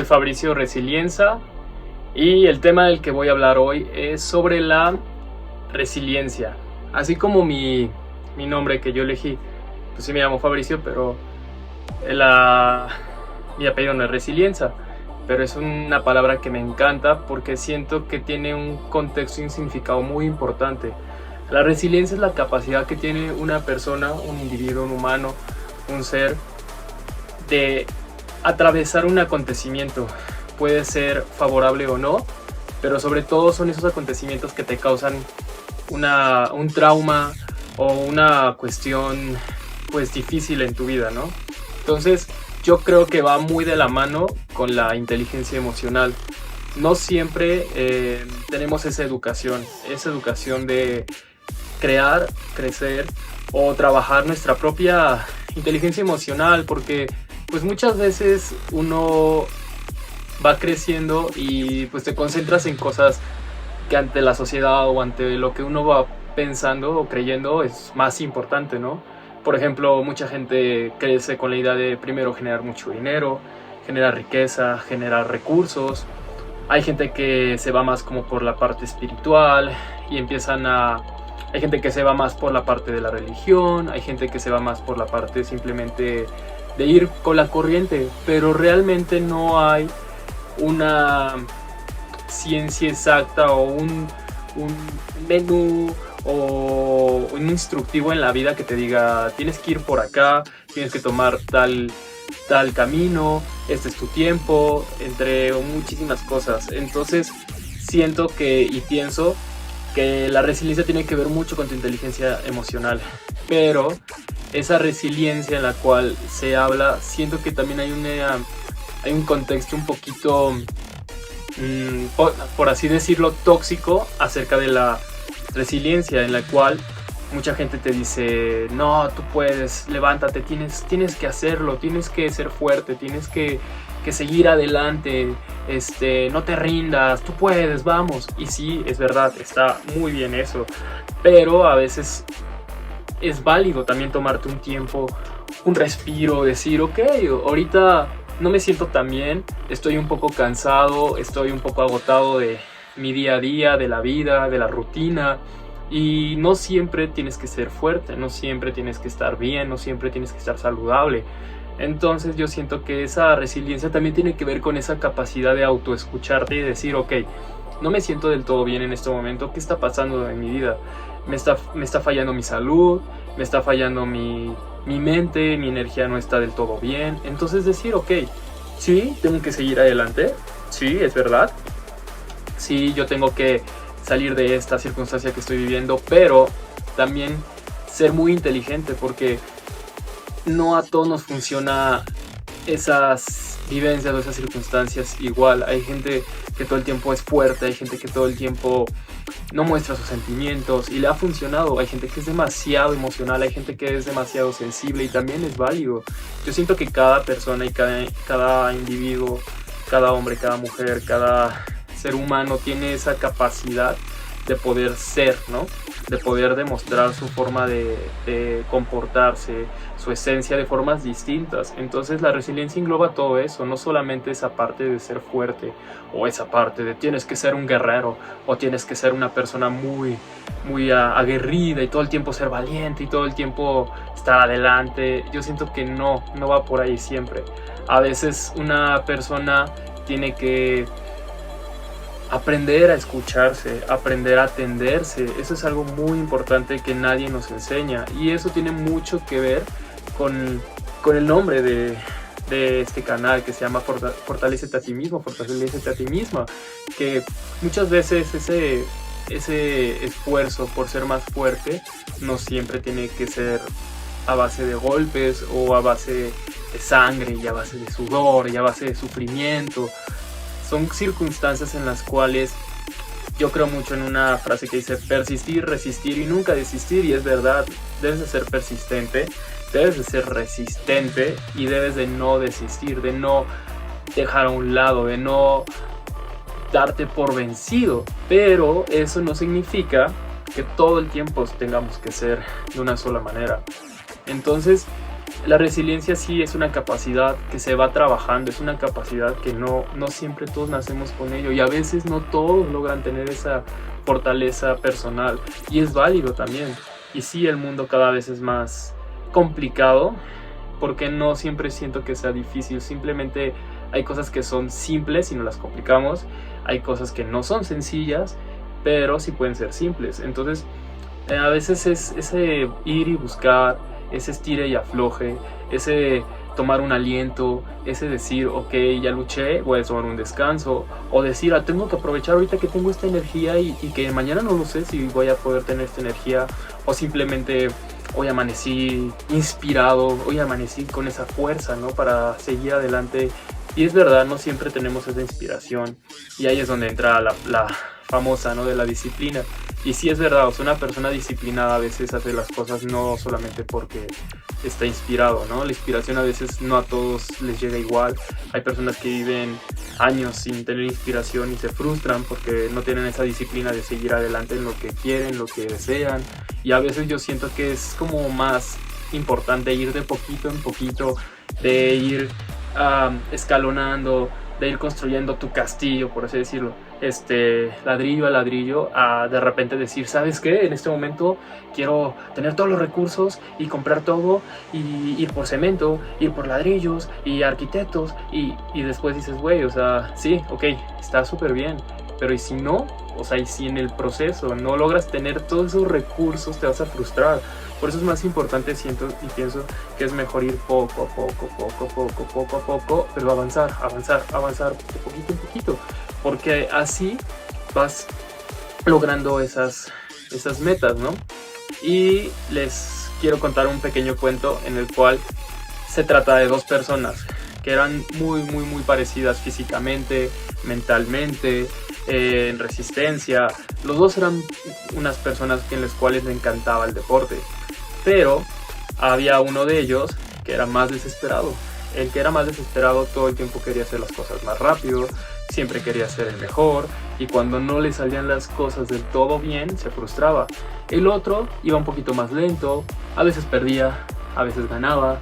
soy Fabricio Resilienza y el tema del que voy a hablar hoy es sobre la resiliencia. Así como mi nombre que yo elegí, pues sí me llamo Fabricio, pero mi apellido no es Resilienza, pero es una palabra que me encanta porque siento que tiene un contexto y un significado muy importante. La resiliencia es la capacidad que tiene una persona, un individuo, un humano, un ser, de atravesar un acontecimiento. Puede ser favorable o no, pero sobre todo son esos acontecimientos que te causan un trauma o una cuestión pues difícil en tu vida, ¿no? Entonces yo creo que va muy de la mano con la inteligencia emocional. No siempre tenemos esa educación de crear, crecer o trabajar nuestra propia inteligencia emocional, porque pues muchas veces uno va creciendo y pues te concentras en cosas que ante la sociedad o ante lo que uno va pensando o creyendo es más importante, ¿no? Por ejemplo, mucha gente crece con la idea de primero generar mucho dinero, generar riqueza, generar recursos. Hay gente que se va más como por la parte espiritual y hay gente que se va más por la parte de la religión, hay gente que se va más por la parte simplemente de ir con la corriente, pero realmente no hay una ciencia exacta o un menú o un instructivo en la vida que te diga tienes que ir por acá, tienes que tomar tal camino, este es tu tiempo, entre muchísimas cosas. Entonces siento y pienso que la resiliencia tiene que ver mucho con tu inteligencia emocional, pero esa resiliencia en la cual se habla, siento que también hay un contexto un poquito, por así decirlo, tóxico acerca de la resiliencia, en la cual mucha gente te dice, no, tú puedes, levántate, tienes que hacerlo, tienes que ser fuerte, tienes que seguir adelante, no te rindas, tú puedes, vamos. Y sí, es verdad, está muy bien eso, pero a veces es válido también tomarte un tiempo, un respiro, decir, ok, ahorita no me siento tan bien, estoy un poco cansado, estoy un poco agotado de mi día a día, de la vida, de la rutina. Y no siempre tienes que ser fuerte, no siempre tienes que estar bien, no siempre tienes que estar saludable. Entonces yo siento que esa resiliencia también tiene que ver con esa capacidad de autoescucharte y decir, ok, no me siento del todo bien en este momento, ¿qué está pasando en mi vida? Me está fallando mi salud, me está fallando mi mente, mi energía no está del todo bien. Entonces decir, ok, sí, tengo que seguir adelante, sí, es verdad, sí, yo tengo que salir de esta circunstancia que estoy viviendo, pero también ser muy inteligente, porque no a todos nos funciona esas vivencias o esas circunstancias igual. Hay gente que todo el tiempo es fuerte, hay gente que todo el tiempo no muestra sus sentimientos y le ha funcionado. Hay gente que es demasiado emocional, hay gente que es demasiado sensible y también es válido. Yo siento que cada persona y cada individuo, cada hombre, cada mujer, cada ser humano tiene esa capacidad de poder ser, ¿no? De poder demostrar su forma de comportarse, su esencia de formas distintas. Entonces la resiliencia engloba todo eso, no solamente esa parte de ser fuerte o esa parte de tienes que ser un guerrero o tienes que ser una persona muy, muy aguerrida y todo el tiempo ser valiente y todo el tiempo estar adelante. Yo siento que no va por ahí siempre. A veces una persona tiene que aprender a escucharse, aprender a atenderse. Eso es algo muy importante que nadie nos enseña y eso tiene mucho que ver con el nombre de este canal, que se llama Fortalécete a ti mismo, Fortalécete a ti misma, que muchas veces ese esfuerzo por ser más fuerte no siempre tiene que ser a base de golpes o a base de sangre y a base de sudor y a base de sufrimiento. Son circunstancias en las cuales yo creo mucho en una frase que dice persistir, resistir y nunca desistir, y es verdad. Debes de ser persistente, debes de ser resistente y debes de no desistir, de no dejar a un lado, de no darte por vencido. Pero eso no significa que todo el tiempo tengamos que ser de una sola manera. Entonces La resiliencia sí es una capacidad que se va trabajando, es una capacidad que no siempre todos nacemos con ello y a veces no todos logran tener esa fortaleza personal y es válido también. Y sí, el mundo cada vez es más complicado porque no siempre siento que sea difícil, simplemente hay cosas que son simples y no las complicamos, hay cosas que no son sencillas, pero sí pueden ser simples. Entonces, a veces es ese ir y buscar, ese estire y afloje, ese tomar un aliento, ese decir, ok, ya luché, voy a tomar un descanso, o decir, tengo que aprovechar ahorita que tengo esta energía y que mañana no lo sé si voy a poder tener esta energía, o simplemente hoy amanecí inspirado, hoy amanecí con esa fuerza, ¿no? Para seguir adelante. Y es verdad, no siempre tenemos esa inspiración, y ahí es donde entra la famosa, ¿no? De la disciplina. Y sí es verdad, o sea, una persona disciplinada a veces hace las cosas no solamente porque está inspirado, ¿no? La inspiración a veces no a todos les llega igual. Hay personas que viven años sin tener inspiración y se frustran porque no tienen esa disciplina de seguir adelante en lo que quieren, lo que desean. Y a veces yo siento que es como más importante ir de poquito en poquito, de ir escalonando, de ir construyendo tu castillo, por así decirlo, ladrillo a ladrillo, a de repente decir, ¿sabes qué? En este momento quiero tener todos los recursos y comprar todo y ir por cemento, ir por ladrillos y arquitectos y después dices, güey, o sea, sí, ok, está súper bien, pero ¿y si no? O sea, y si en el proceso no logras tener todos esos recursos, te vas a frustrar. Por eso es más importante, siento y pienso que es mejor ir poco a poco, pero avanzar de poquito en poquito, porque así vas logrando esas metas, ¿no? Y les quiero contar un pequeño cuento en el cual se trata de dos personas que eran muy parecidas físicamente, mentalmente, en resistencia. Los dos eran unas personas en las cuales le encantaba el deporte, pero había uno de ellos que era más desesperado. El que era más desesperado todo el tiempo quería hacer las cosas más rápido, siempre quería ser el mejor, y cuando no le salían las cosas del todo bien, se frustraba. El otro iba un poquito más lento, a veces perdía, a veces ganaba,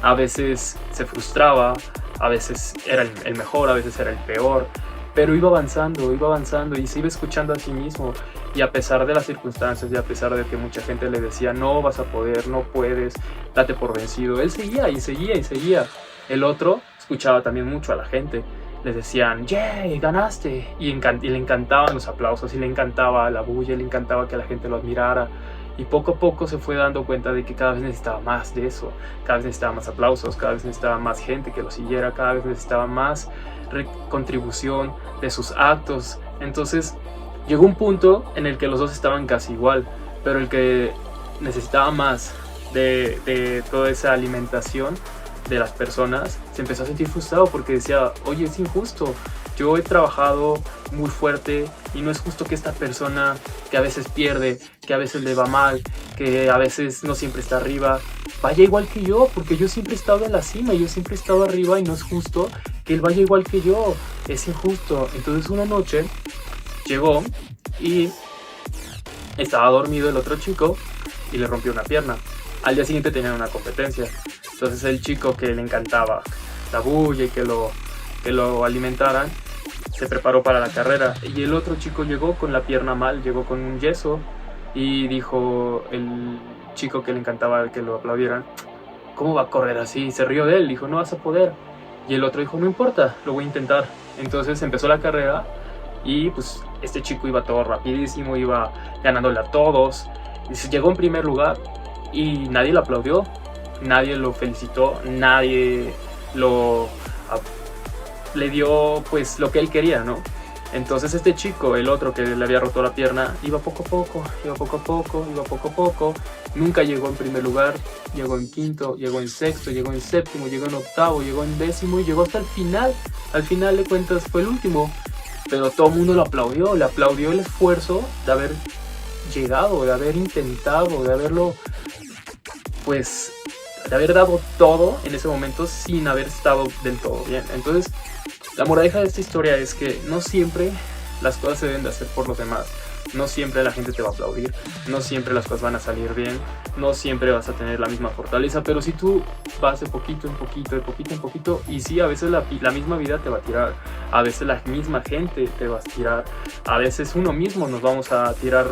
a veces se frustraba, a veces era el mejor, a veces era el peor, pero iba avanzando y se iba escuchando a sí mismo. Y a pesar de las circunstancias y a pesar de que mucha gente le decía, no vas a poder, no puedes, date por vencido, él seguía y seguía. El otro escuchaba también mucho a la gente. Les decían, ¡yay! ¡Ganaste! Y le encantaban los aplausos, y le encantaba la bulla, le encantaba que la gente lo admirara. Y poco a poco se fue dando cuenta de que cada vez necesitaba más de eso. Cada vez necesitaba más aplausos, cada vez necesitaba más gente que lo siguiera, cada vez necesitaba más contribución de sus actos. Entonces llegó un punto en el que los dos estaban casi igual, pero el que necesitaba más de toda esa alimentación de las personas se empezó a sentir frustrado porque decía, oye, es injusto, yo he trabajado muy fuerte y no es justo que esta persona que a veces pierde, que a veces le va mal, que a veces no siempre está arriba, vaya igual que yo, porque yo siempre he estado en la cima, yo siempre he estado arriba y no es justo que él vaya igual que yo, es injusto. Entonces una noche llegó y estaba dormido el otro chico y le rompió una pierna. Al día siguiente tenían una competencia. Entonces el chico que le encantaba la bulla y que lo alimentaran, se preparó para la carrera. Y el otro chico llegó con la pierna mal, llegó con un yeso, y dijo el chico que le encantaba que lo aplaudieran, ¿cómo va a correr así? Se rió de él, dijo, no vas a poder. Y el otro dijo, no importa, lo voy a intentar. Entonces empezó la carrera y pues este chico iba todo rapidísimo, iba ganándole a todos. Y llegó en primer lugar y nadie lo aplaudió, nadie lo felicitó, nadie le dio pues lo que él quería, ¿no? Entonces este chico, el otro que le había roto la pierna, iba poco a poco, nunca llegó en primer lugar, llegó en quinto, llegó en sexto, llegó en séptimo, llegó en octavo, llegó en décimo y llegó hasta el final. Al final de cuentas fue el último, pero todo el mundo lo aplaudió, le aplaudió el esfuerzo de haber llegado, de haber intentado, de haberlo, pues, de haber dado todo en ese momento sin haber estado del todo bien. Entonces, la moraleja de esta historia es que no siempre las cosas se deben de hacer por los demás. No siempre la gente te va a aplaudir, no siempre las cosas van a salir bien, no siempre vas a tener la misma fortaleza, pero si tú vas de poquito en poquito, de poquito en poquito, y sí, a veces la misma vida te va a tirar, a veces la misma gente te va a tirar, a veces uno mismo nos vamos a tirar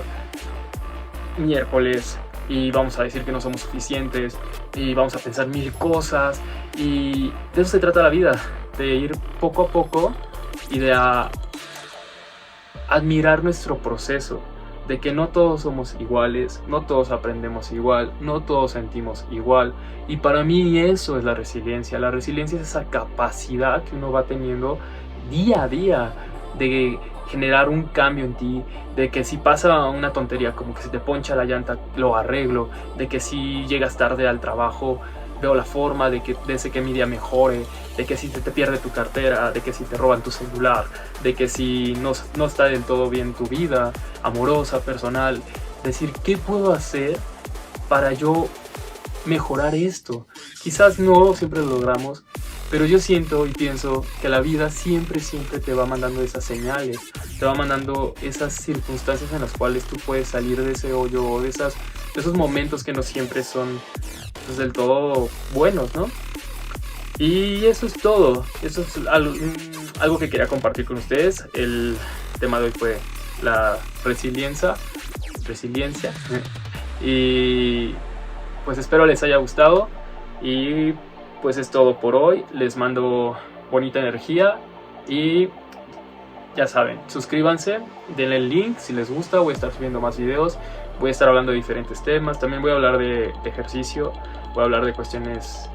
miércoles y vamos a decir que no somos suficientes y vamos a pensar mil cosas, y de eso se trata la vida, de ir poco a poco y de admirar nuestro proceso, de que no todos somos iguales, no todos aprendemos igual, no todos sentimos igual, y para mí eso es la resiliencia. La resiliencia es esa capacidad que uno va teniendo día a día de generar un cambio en ti, de que si pasa una tontería como que se te poncha la llanta, lo arreglo, de que si llegas tarde al trabajo, veo la forma de que mi día mejore, de que si te pierde tu cartera, de que si te roban tu celular, de que si no está del todo bien tu vida amorosa, personal, decir, ¿qué puedo hacer para yo mejorar esto? Quizás no siempre lo logramos, pero yo siento y pienso que la vida siempre te va mandando esas señales, te va mandando esas circunstancias en las cuales tú puedes salir de ese hoyo o de esos momentos que no siempre son pues, del todo buenos, ¿no? Y eso es todo. Eso es algo que quería compartir con ustedes. El tema de hoy fue la resiliencia. Y pues espero les haya gustado. Y pues es todo por hoy. Les mando bonita energía. Y ya saben, suscríbanse, denle el link si les gusta. Voy a estar subiendo más videos. Voy a estar hablando de diferentes temas. También voy a hablar de ejercicio. Voy a hablar de cuestiones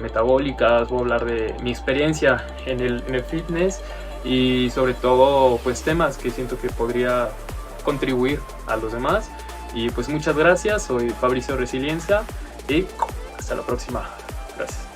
metabólicas. Voy a hablar de mi experiencia en el fitness. Y sobre todo pues temas que siento que podría contribuir a los demás. Y pues muchas gracias. Soy Fabricio Resiliencia. Y hasta la próxima. Gracias.